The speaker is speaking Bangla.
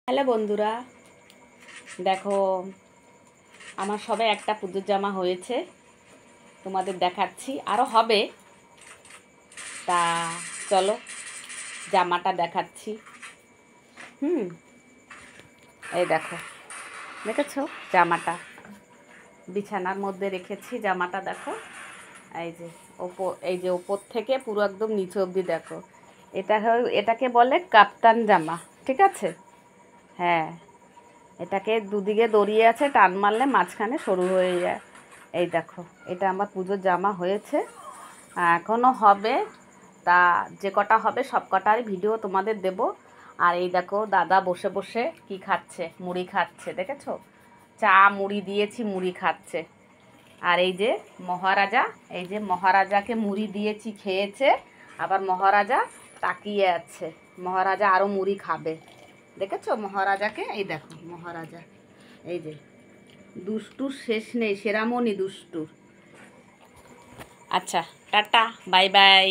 হ্যালো বন্ধুরা, দেখো আমার সবে একটা পুজোর জামা হয়েছে, তোমাদের দেখাচ্ছি, আরও হবে। তা চলো জামাটা দেখাচ্ছি। এই দেখো, দেখেছো জামাটা বিছানার মধ্যে রেখেছি। জামাটা দেখো, এই যে ওপর থেকে পুরো একদম নিচে অবধি দেখো। এটাকে বলে কাপ্তান জামা, ঠিক আছে? হ্যাঁ, এটাকে দুদিকে দড়িয়ে আছে, টান মারলে মাঝখানে সরু হয়ে যায়। এই দেখো, এটা আমার পুজোর জামা হয়েছে, এখনও হবে। তা যে কটা হবে সব কটারই ভিডিও তোমাদের দেব। আর এই দেখো দাদা বসে বসে কি খাচ্ছে, মুড়ি খাচ্ছে, দেখেছো? চা মুড়ি দিয়েছি, মুড়ি খাচ্ছে। আর এই যে মহারাজাকে মুড়ি দিয়েছি, খেয়েছে। আবার মহারাজা তাকিয়ে আছে, মহারাজা আরও মুড়ি খাবে। দেখেছো মহারাজাকে? এই দেখো মহারাজা, এই যে দুষ্টুর শেষ নেই, সেরামনি দুষ্টুর। আচ্ছা, টাটা, বাই বাই।